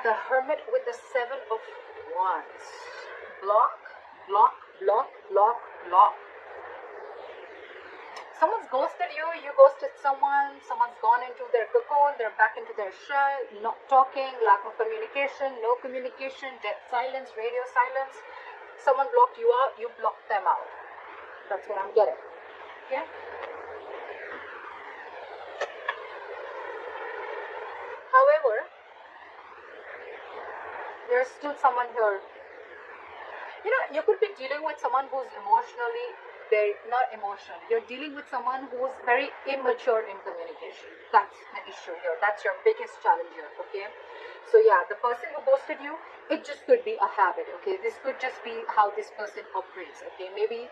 The Hermit with the Seven of Wands. Block, block, block, block, block. Someone's ghosted you, you ghosted someone, someone's gone into their cocoon, they're back into their shell, not talking, lack of communication, no communication, dead silence, radio silence. Someone blocked you out, you blocked them out. That's what I'm getting. Okay? However, there's still someone here. You know, you could be dealing with someone who's emotionally not emotional. You're dealing with someone who's very immature in communication. That's the issue here. That's your biggest challenge here, okay? So yeah, the person who ghosted you, it just could be a habit, okay? This could just be how this person operates, okay? Maybe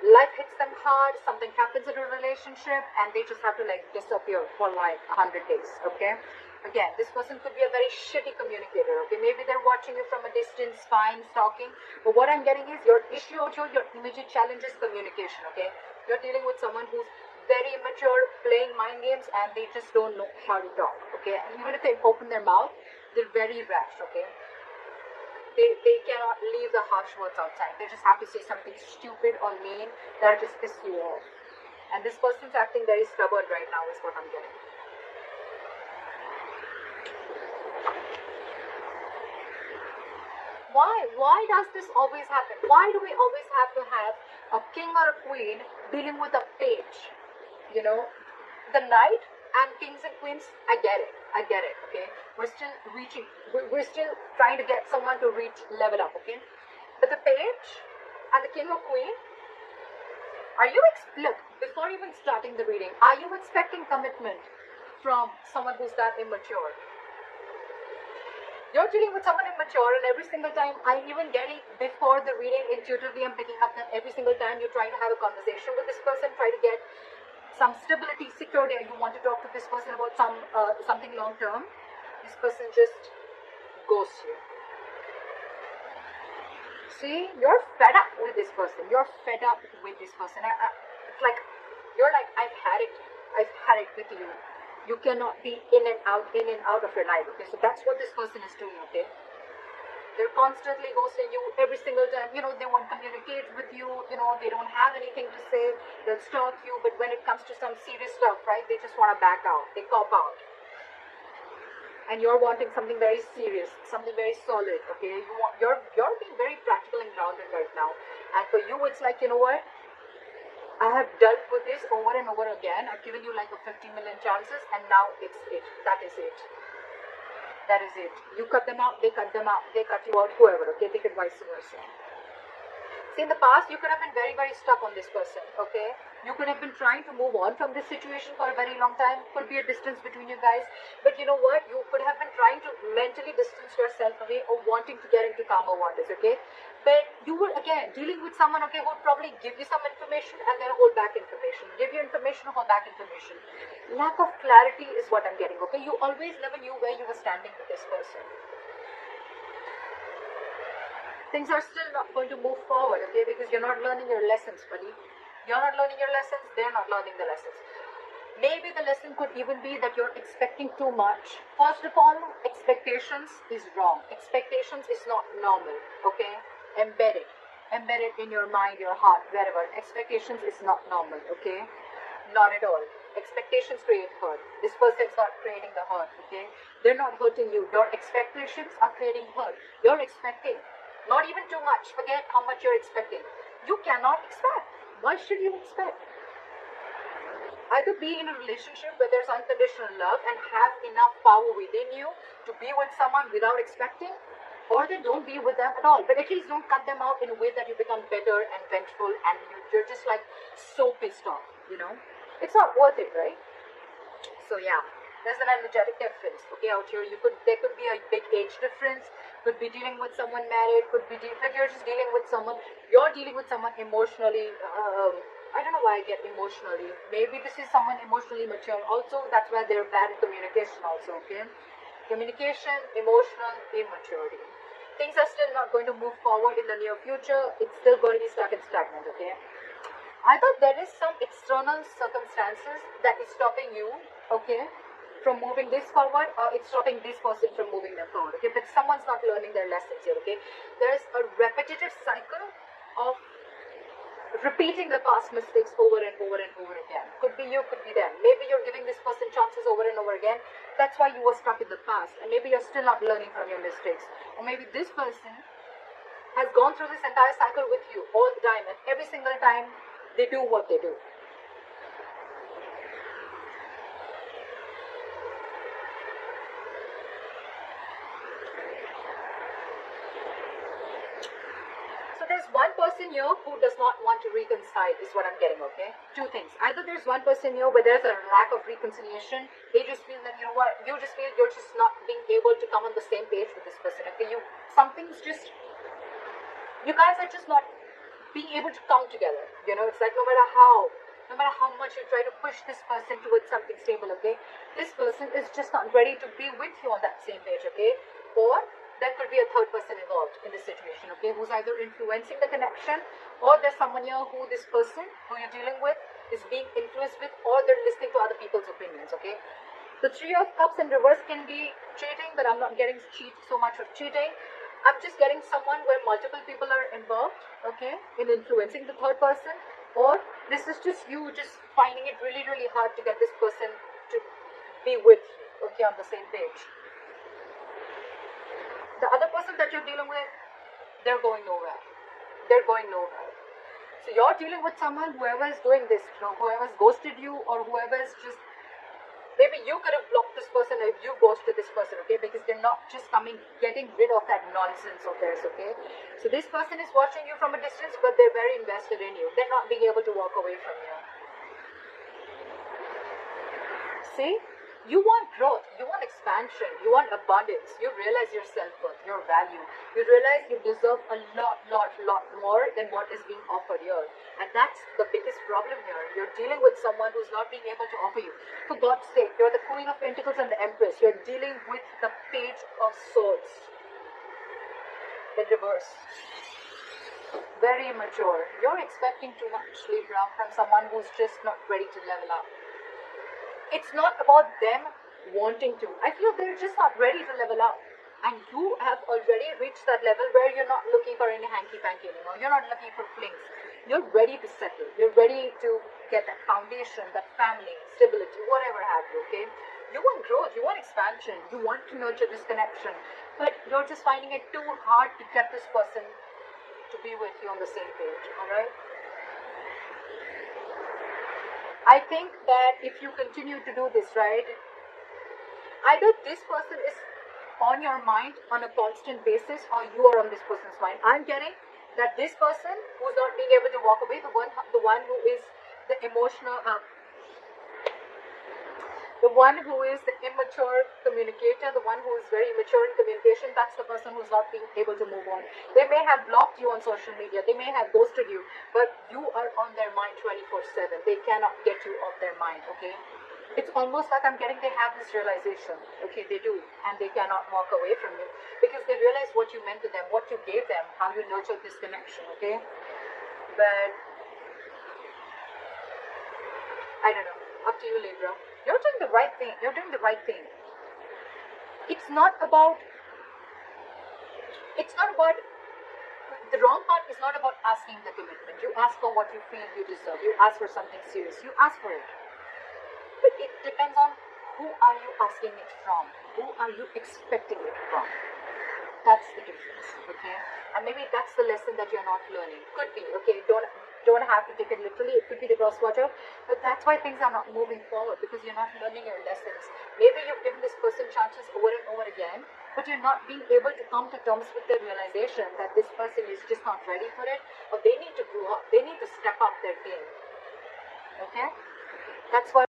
life hits them hard, something happens in a relationship, and they just have to like disappear for like 100 days, okay? Again, this person could be a very shitty communicator, okay? Maybe they're watching you from a distance, fine, stalking. But what I'm getting is your issue, your immediate challenge is communication, okay? You're dealing with someone who's very immature, playing mind games, and they just don't know how to talk, okay? And even if they open their mouth, they're very rash, okay? They cannot leave the harsh words outside. They just have to say something stupid or mean that just piss you off. And this person's acting very stubborn right now is what I'm getting. Why does this always happen? Why do we always have to have a king or a queen dealing with a page? You know, the knight and kings and queens, I get it, okay? We're still reaching, we're still trying to get someone to reach level up, okay? But the page and the king or queen, are you, look, before even starting the reading, are you expecting commitment from someone who's that immature? You're dealing with someone immature, and every single time I'm even getting, before the reading, intuitively I'm picking up that every single time you're trying to have a conversation with this person, try to get some stability, security, you want to talk to this person about something long term, this person just ghosts you. See, you're fed up with this person. You're fed up with this person. It's like, you're like, I've had it with you. You cannot be in and out of your life, okay? So that's what this person is doing, okay? They're constantly ghosting you every single time. You know, they won't communicate with you. You know, they don't have anything to say. They'll stalk you. But when it comes to some serious stuff, right, they just want to back out. They cop out. And you're wanting something very serious, something very solid, okay? You're being very practical and grounded right now. And for you, it's like, you know what? I have dealt with this over and over again. I've given you like a 50 million chances, and now it's it. That is it. That is it. You cut them out, they cut them out, they cut you out, whoever, okay? Take it vice versa. See, in the past, you could have been very, very stuck on this person, okay? You could have been trying to move on from this situation for a very long time. Could be a distance between you guys. But you know what? You could have been trying to mentally distance yourself away or wanting to get into calmer waters, okay? But you were, again, dealing with someone, okay, who would probably give you some information and then hold back information. Give you information, hold back information. Lack of clarity is what I'm getting, okay? You always never knew where you were standing with this person. Things are still not going to move forward, okay? Because you're not learning your lessons, buddy. You're not learning your lessons, they're not learning the lessons. Maybe the lesson could even be that you're expecting too much. First of all, expectations is wrong. Expectations is not normal, okay? Embedded in your mind, your heart, wherever. Expectations is not normal, okay? Not at all. Expectations create hurt. This person's not creating the hurt, okay? They're not hurting you. Your expectations are creating hurt. You're expecting. Not even too much. Forget how much you're expecting. You cannot expect. Why should you expect? Either be in a relationship where there's unconditional love and have enough power within you to be with someone without expecting, or then don't be with them at all. But at least don't cut them out in a way that you become bitter and vengeful and you're just like so pissed off, you know? It's not worth it, right? So yeah, there's an energetic difference, okay, out here. There could be a big age difference, could be dealing with someone married, could be but you're just dealing with someone, you're dealing with someone emotionally, I don't know why I get emotionally. Maybe this is someone emotionally mature also. That's why they're bad at communication also, okay? Communication, emotional, immaturity. Things are still not going to move forward in the near future. It's still going to be stuck and stagnant, okay? I thought there is some external circumstances that is stopping you, okay, from moving this forward, or it's stopping this person from moving them forward, okay? But someone's not learning their lessons here, okay? There's a repetitive cycle of repeating the past mistakes over and over and over again. Could be you, could be them. Maybe you're giving this person chances over and over again. That's why you were stuck in the past, and maybe you're still not learning from your mistakes. Or maybe this person has gone through this entire cycle with you all the time, and every single time they do what they do. So there's one person here who does not want to reconcile, is what I'm getting, okay? Two things. Either there's one person here where there's a lack of reconciliation. They just feel that, you know what, you just feel you're just not being able to come on the same page with this person, okay? You guys are just not being able to come together. You know, it's like no matter how much you try to push this person towards something stable, okay, this person is just not ready to be with you on that same page, okay? Or there could be a third person involved in this situation, okay, who's either influencing the connection, or there's someone here who this person who you're dealing with is being influenced with, or they're listening to other people's opinions, okay? The Three of Cups in reverse can be cheating, but I'm not getting so much of cheating. I'm just getting someone where multiple people are involved, okay, in influencing the third person, or this is just you just finding it really, really hard to get this person to be with you, okay, on the same page. The other person that you're dealing with, they're going nowhere. They're going nowhere. So you're dealing with someone, whoever is doing this, you know, whoever's ghosted you, or whoever is just, maybe you could have blocked this person if you ghosted this person, okay? Because they're not just getting rid of that nonsense of theirs, okay? So this person is watching you from a distance, but they're very invested in you. They're not being able to walk away from you. See? You want growth, you want expansion, you want abundance. You realize your self-worth, your value. You realize you deserve a lot more than what is being offered here. And that's the biggest problem here. You're dealing with someone who's not being able to offer you. For God's sake, you're the Queen of Pentacles and the Empress. You're dealing with the Page of Swords in reverse. Very immature. You're expecting too much, Libra, from someone who's just not ready to level up. It's not about them wanting to. I feel they're just not ready to level up. And you have already reached that level where you're not looking for any hanky-panky anymore. You're not looking for flings. You're ready to settle. You're ready to get that foundation, that family, stability, whatever have you, okay? You want growth. You want expansion. You want to nurture this connection. But you're just finding it too hard to get this person to be with you on the same page, alright? I think that if you continue to do this, right, either this person is on your mind on a constant basis, or you are on this person's mind. I'm getting that this person who's not being able to walk away, the one who is the emotional, the one who is the immature communicator, the one who is very immature in communication, that's the person who's not being able to move on. They may have blocked you on social media, they may have ghosted you, but you are on their mind 24/7. They cannot get you off their mind, okay? It's almost like I'm getting they have this realization, okay, they do, and they cannot walk away from you, because they realize what you meant to them, what you gave them, how you nurtured this connection, okay? But I don't know, up to you, Libra. You're doing the right thing. You're doing the right thing. It's not about the wrong part is not about asking the commitment. You ask for what you feel you deserve. You ask for something serious. You ask for it. But it depends on who are you asking it from. Who are you expecting it from? That's the difference, okay? And maybe that's the lesson that you're not learning. Could be, okay? Don't have to take it literally. It could be the cross watcher, but that's why things are not moving forward, because you're not learning your lessons. Maybe you've given this person chances over and over again, but you're not being able to come to terms with the realization that this person is just not ready for it, or they need to grow up. They need to step up their game. Okay? That's why